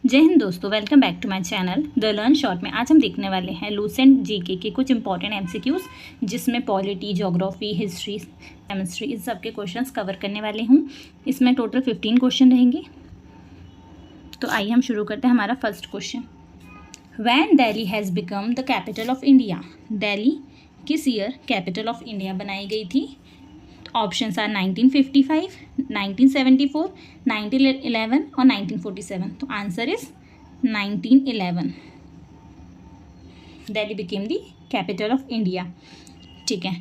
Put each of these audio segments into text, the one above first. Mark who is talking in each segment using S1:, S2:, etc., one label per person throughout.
S1: जय हिंद दोस्तों, welcome back to my channel the learn short में आज हम देखने वाले हैं लूसेंट जीके के कुछ इंपॉर्टेंट एमसीक्यूज़, जिसमें पॉलिटी, ज्योग्राफी, हिस्ट्री, केमिस्ट्री इस सब के क्वेश्चंस कवर करने वाले हूँ। इसमें टोटल 15 क्वेश्चन रहेंगे। तो आइए हम शुरू करते हैं हमारा first question. When Delhi has become the capital of India, Delhi किस ईयर कैपिटल ऑफ इंडिया बनाई गई थी? ऑप्शंस आर 1955, 1974, 1911 और 1947। तो answer is 1911। Delhi became the capital of India. ठीक है,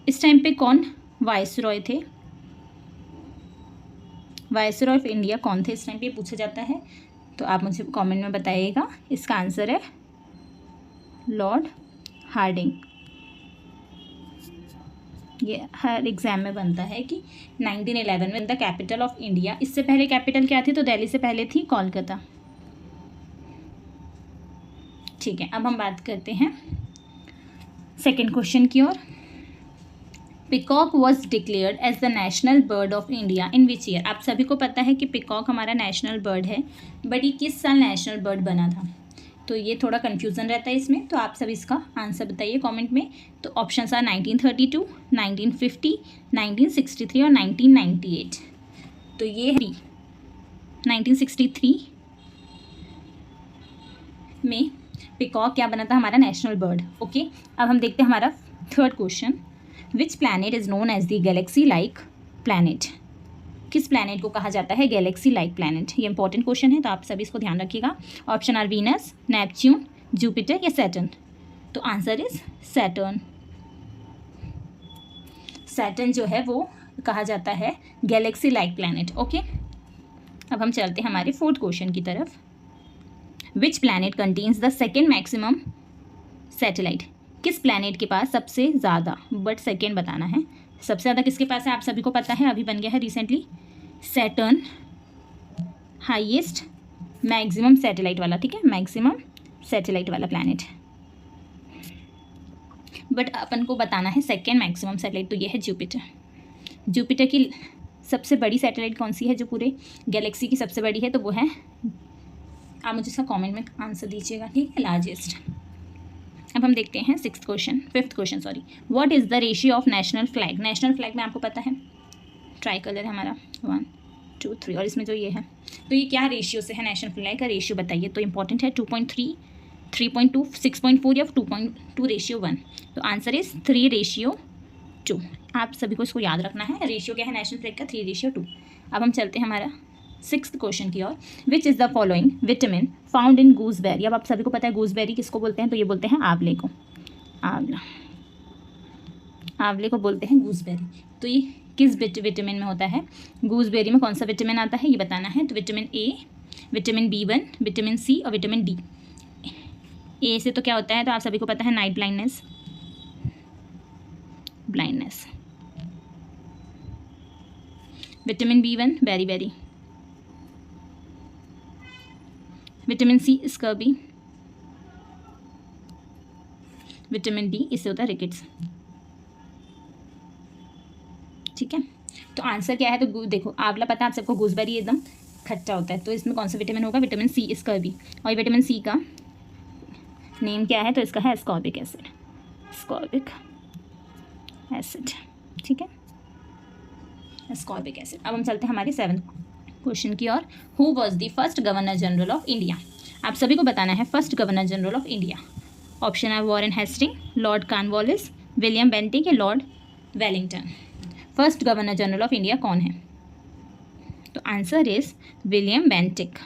S1: इस टाइम पे कौन वाइसरॉय थे? वाइसरॉय ऑफ इंडिया कौन थे इस टाइम पे पूछा जाता है, तो आप मुझे कमेंट में बताइएगा। इसका आंसर है लॉर्ड हार्डिंग। ये हर एग्जाम में बनता है कि 1911 में द कैपिटल ऑफ इंडिया। इससे पहले कैपिटल क्या थी? तो दिल्ली से पहले थी कोलकाता। ठीक है, अब हम बात करते हैं सेकंड क्वेश्चन की ओर। Peacock was declared as the national bird of India in which year? आप सभी को पता है कि पिकॉक हमारा नेशनल बर्ड है, बट ये किस साल नेशनल बर्ड बना था? तो ये थोड़ा कन्फ्यूज़न रहता है इसमें, तो आप सब इसका आंसर बताइए कमेंट में। तो ऑप्शंस आर 1932, 1950, 1963 और 1998। तो ये 1963 में पिकॉक क्या बना था? हमारा नेशनल बर्ड। ओके, अब हम देखते हैं हमारा third question. Which planet is known as the galaxy like planet? किस प्लैनेट को कहा जाता है गैलेक्सी लाइक प्लैनेट? ये इंपॉर्टेंट क्वेश्चन है, तो आप सभी इसको ध्यान रखिएगा। Option are Venus, Neptune, Jupiter या सैटर्न। तो आंसर इज सैटर्न। सैटर्न जो है वो कहा जाता है गैलेक्सी लाइक प्लैनेट। ओके, अब हम चलते हैं हमारे फोर्थ क्वेश्चन की तरफ। Which planet contains the second maximum satellite? किस प्लैनेट के पास सबसे ज़्यादा, बट सेकेंड बताना है, सबसे ज़्यादा किसके पास है? आप सभी को पता है, अभी बन गया है recently Saturn, highest maximum satellite वाला। ठीक है, मैक्सिमम सैटेलाइट वाला प्लैनेट, बट अपन को बताना है सेकेंड मैक्सिमम सैटेलाइट। तो ये है जुपिटर। जुपिटर की सबसे बड़ी सैटेलाइट कौन सी है जो पूरे गैलेक्सी की सबसे बड़ी है? तो वो है, आप मुझे इसका कमेंट में आंसर दीजिएगा। ठीक है, लार्जेस्ट। अब हम देखते हैं fifth question sorry. What is the ratio of national flag? National flag में आपको पता है ट्राई कलर है हमारा 1, 2, 3, और इसमें जो ये है, तो ये क्या रेशियो से है? नेशनल फ्लैग का रेशियो बताइए। तो इंपॉर्टेंट है 2.3, 3.2, 6.4 या 2:1। तो आंसर इज 3:2। आप सभी को इसको याद रखना है। रेशियो क्या है नेशनल फ्लैग का? 3:2। अब हम चलते हैं हमारा सिक्स्थ क्वेश्चन की ओर। Which is the following vitamin found in gooseberry? अब आप सभी को पता है गूसबेरी किसको बोलते हैं, तो ये बोलते हैं आंवले को। आंवले को बोलते हैं गूसबेरी। तो ये किस विटामिन में होता है? गूसबेरी में कौन सा विटामिन आता है ये बताना है। तो vitamin A, vitamin B1, vitamin C और विटामिन D। ए से तो क्या होता है? तो आप सभी को पता है नाइट ब्लाइंडनेस। विटामिन B1 बेरी, vitamin C scurvy, vitamin D इससे होता है रिकेट्स। ठीक है, तो आंसर क्या है? तो देखो, आंवला पता है आप सबको, गूसबेरी एकदम खट्टा होता है, तो इसमें कौन सा विटामिन होगा? Vitamin C scurvy. और ये विटामिन C का नेम क्या है? तो इसका है एस्कॉर्बिक एसिड। ठीक है, एस्कॉर्बिक एसिड। अब हम चलते हैं हमारे सेवंथ क्वेश्चन की ओर। Who was the first governor general of India? आप सभी को बताना है first governor general of India. Option है Warren Hasting, Lord Cornwallis, William Bentinck या Lord Wellington. First governor general of India कौन है? तो answer is William Bentinck.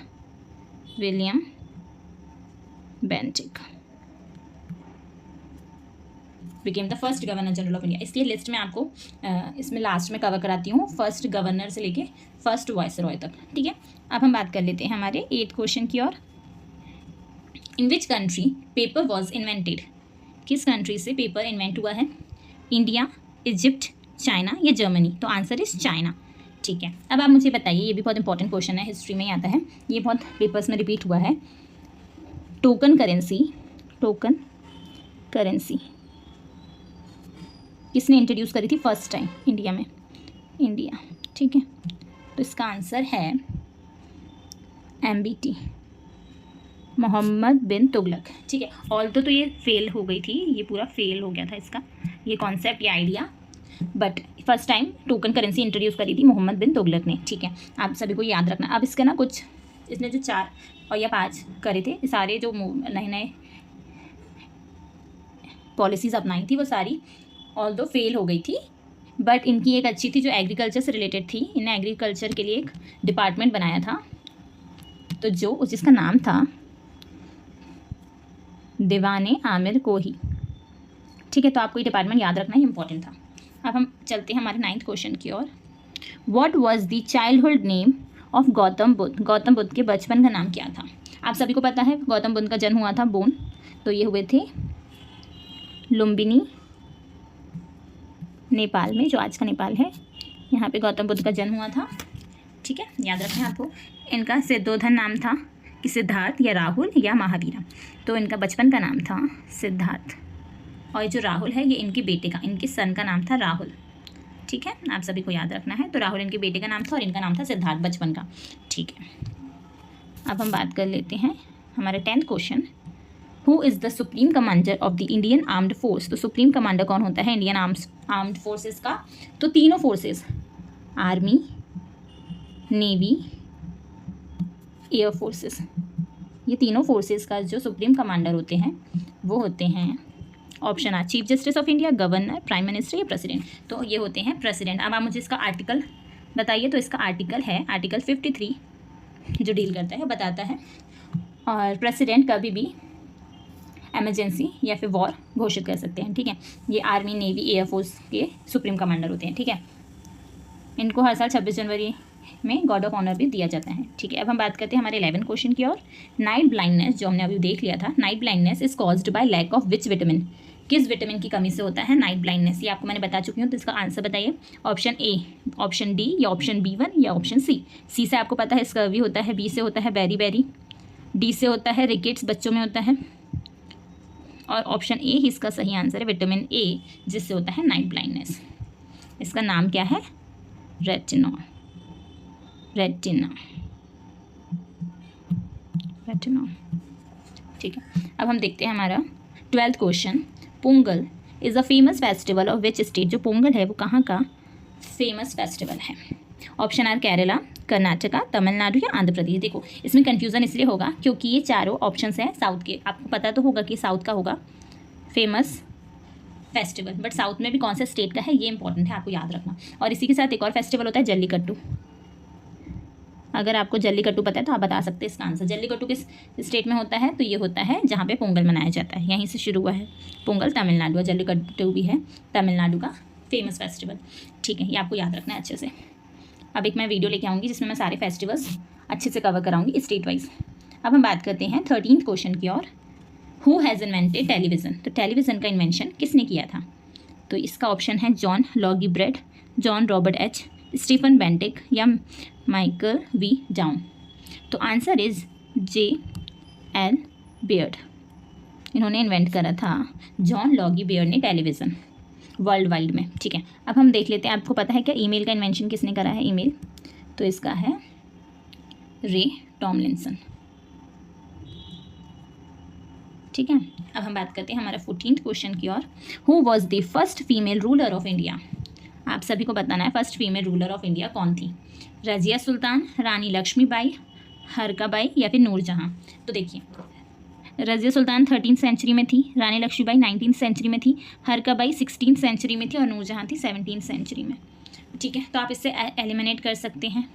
S1: Became the first governor general of India. इसलिए लिस्ट में आपको इसमें last में कवर कराती हूँ फर्स्ट गवर्नर से लेके फर्स्ट वाइसरॉय तक। ठीक है, अब हम बात कर लेते हैं हमारे 8th क्वेश्चन की ओर। In which country paper was invented? किस कंट्री से पेपर इन्वेंट हुआ है? इंडिया, इजिप्ट, चाइना या जर्मनी? तो आंसर इज चाइना। ठीक है, अब आप मुझे बताइए, ये भी बहुत इंपॉर्टेंट क्वेश्चन है, हिस्ट्री में ही आता है, ये बहुत पेपर्स में रिपीट हुआ है। टोकन करेंसी किसने इंट्रोड्यूस करी थी फर्स्ट टाइम इंडिया में? इंडिया। ठीक है, तो इसका आंसर है MBT, मोहम्मद बिन तुगलक। ठीक है, ऑल्दो तो ये फेल हो गई थी, ये पूरा फेल हो गया था इसका ये कॉन्सेप्ट, ये idea, but first time token currency introduce करी थी मोहम्मद बिन तुगलक ने। ठीक है, आप सभी को याद रखना। अब इसके ना कुछ इसने जो 4 और या 5 करे थे, सारे जो नए नए पॉलिसीज़ अपनाई थी वो सारी ऑल्दो फेल हो गई थी, बट इनकी एक अच्छी थी जो एग्रीकल्चर से रिलेटेड थी। इन्हें एग्रीकल्चर के लिए एक डिपार्टमेंट बनाया था, तो जो जिसका नाम था दीवाने आमिर कोही। ठीक है, तो आपको ये डिपार्टमेंट याद रखना ही इंपॉर्टेंट था। अब हम चलते हैं हमारे 9th क्वेश्चन की ओर। What was the childhood name of Gautam Buddha? Gautam Buddha के बचपन का नाम क्या था? आप सभी को पता है गौतम बुद्ध का जन्म हुआ था बोन, तो ये हुए थे लुम्बिनी, नेपाल में, जो आज का नेपाल है, यहाँ पे गौतम बुद्ध का जन्म हुआ था। ठीक है, याद रखें आपको। इनका सिद्धोधन नाम था कि सिद्धार्थ या राहुल या महावीरा, तो इनका बचपन का नाम था सिद्धार्थ, और जो राहुल है ये इनके बेटे का, इनके सन का नाम था राहुल। ठीक है, आप सभी को याद रखना है। तो राहुल इनके बेटे का नाम था और इनका नाम था सिद्धार्थ बचपन का। ठीक है, अब हम बात कर लेते हैं हमारे 10th question. Who is the supreme commander of the Indian armed force? तो सुप्रीम कमांडर कौन होता है इंडियन आर्म्ड फोर्सेस का? तो तीनों forces, army, navy, air forces, ये तीनों फोर्सेस का जो सुप्रीम कमांडर होते हैं वो होते हैं, ऑप्शन आ, chief justice of India, governor, prime minister या प्रेसिडेंट। तो ये होते हैं प्रेसिडेंट। अब आप मुझे इसका आर्टिकल बताइए। तो इसका आर्टिकल है आर्टिकल 53, जो डील करता है, बताता है, और प्रेसिडेंट कभी भी एमरजेंसी या फिर वॉर घोषित कर सकते हैं। ठीक है, ये आर्मी, नेवी, एयर फोर्स के सुप्रीम कमांडर होते हैं। ठीक है, इनको हर साल 26 जनवरी में गॉड ऑफ ऑनर भी दिया जाता है। ठीक है, अब हम बात करते हैं हमारे 11 क्वेश्चन की ओर। नाइट ब्लाइंडनेस, जो हमने अभी देख लिया था, night blindness is caused by lack of which vitamin? किस विटामिन की कमी से होता है नाइट ब्लाइंडनेस? ये आपको मैंने बता चुकी हूँ, तो इसका आंसर बताइए। ऑप्शन ए, ऑप्शन डी, या ऑप्शन B1 या ऑप्शन सी? सी से आपको पता है स्कर्वी होता है, बी से होता है बेरी बेरी, डी से होता है रिकेट्स, बच्चों में होता है, और ऑप्शन ए ही इसका सही आंसर है, विटामिन ए, जिससे होता है नाइट ब्लाइंडनेस। इसका नाम क्या है? Retina, retina, retina. ठीक है, अब हम देखते हैं हमारा 12th question. Pongal is a famous festival of which state? जो पोंगल है वो कहाँ का फेमस फेस्टिवल है? ऑप्शन आर केरला, कर्नाटका, तमिलनाडु या आंध्र प्रदेश। देखो इसमें कन्फ्यूज़न इसलिए होगा क्योंकि ये चारों ऑप्शंस हैं साउथ के। आपको पता तो होगा कि साउथ का होगा फेमस फेस्टिवल, बट साउथ में भी कौन सा स्टेट का है ये इंपॉर्टेंट है, आपको याद रखना। और इसी के साथ एक और फेस्टिवल होता है जल्लीकट्टू। अगर आपको जल्लीकट्टू पता है तो आप बता सकते हैं इसका आंसर। जल्लीकट्टू किस स्टेट में होता है? तो ये होता है जहाँ पे पोंगल मनाया जाता है, यहीं से शुरू हुआ है पोंगल, तमिलनाडु, और जल्लीकट्टू भी है तमिलनाडु का फेमस फेस्टिवल। ठीक है, ये आपको याद रखना है अच्छे से। अब एक मैं वीडियो लेके आऊँगी जिसमें मैं सारे फेस्टिवल्स अच्छे से कवर कराऊंगी स्टेट वाइज। अब हम बात करते हैं 13th क्वेश्चन की ओर। Who has invented television? तो टेलीविज़न का इन्वेंशन किसने किया था? तो इसका ऑप्शन है John Logie Baird, John Robert H, Stephen Bentinck या माइकल वी डाउन। तो आंसर इज़ J.L. बियर्ड। इन्होंने इन्वेंट करा था, जॉन लॉगी बियर्ड ने टेलीविज़न वर्ल्ड वाइड में। ठीक है, अब हम देख लेते हैं, आपको पता है क्या ईमेल का इन्वेंशन किसने करा है? ईमेल, तो इसका है रे टॉमलिंसन। ठीक है, अब हम बात करते हैं हमारा 14th क्वेश्चन की ओर। Who was the first female ruler of India? आप सभी को बताना है first female ruler of India कौन थी? रजिया सुल्तान, रानी लक्ष्मीबाई, हरकाबाई या फिर नूरजहां? तो देखिए, रजिया सुल्तान 13th सेंचुरी में थी, रानी लक्ष्मीबाई 19th सेंचुरी में थी, हरकाबाई 16th सेंचुरी में थी, और नूरजहां थी 17th सेंचुरी में। ठीक है, तो आप इससे एलिमिनेट कर सकते हैं।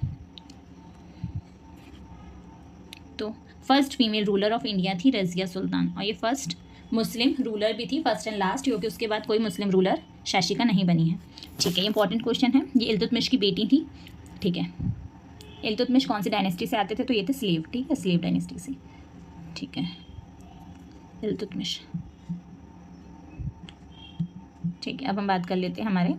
S1: तो first female ruler of India थी रजिया सुल्तान, और ये फर्स्ट मुस्लिम रूलर भी थी, फर्स्ट एंड लास्ट, क्योंकि उसके बाद कोई मुस्लिम रूलर शासिका नहीं बनी है। ठीक है, ये इंपॉर्टेंट क्वेश्चन है। ये इल्तुतमिश की बेटी थी। ठीक है, इल्तुतमिश कौन सी डायनेस्टी से आते थे? तो ये थे स्लेव। ठीक है, स्लेव डायनेस्टी से। ठीक है, इल्तुतमिश। ठीक है, अब हम बात कर लेते हैं हमारे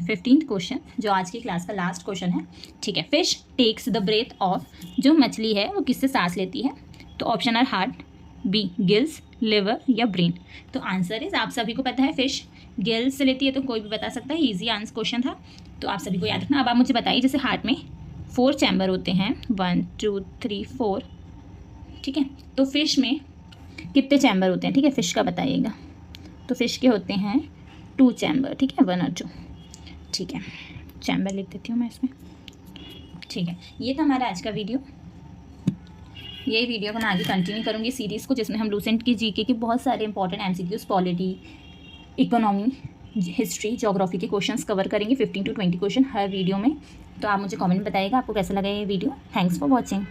S1: 15th क्वेश्चन, जो आज की क्लास का लास्ट क्वेश्चन है। ठीक है, fish takes the breath of, जो मछली है वो किससे सांस लेती है? तो option are heart, B gills, liver या ब्रेन? तो आंसर इज, आप सभी को पता है फिश गिल्स से लेती है, तो कोई भी बता सकता है, ईजी आंसर क्वेश्चन था, तो आप सभी को याद रखना। अब आप मुझे बताइए, जैसे हार्ट में 4 चैम्बर होते हैं, 1 2 3 4, ठीक है। तो फिश में कितने चैम्बर होते हैं, ठीक है, फिश का बताइएगा। तो फिश के होते हैं 2 चैम्बर, ठीक है, 1 और 2, ठीक है। चैम्बर लिख देती हूँ मैं इसमें, ठीक है। ये था हमारा आज का वीडियो। यही वीडियो को मैं आगे कंटिन्यू करूँगी सीरीज़ को, जिसमें हम लूसेंट की जीके के बहुत सारे important MCQs, polity, economy, history, geography के क्वेश्चंस कवर करेंगे, 15 to 20 क्वेश्चन हर वीडियो में। तो आप मुझे कमेंट में बताइएगा आपको कैसा लगा ये वीडियो। Thanks for watching.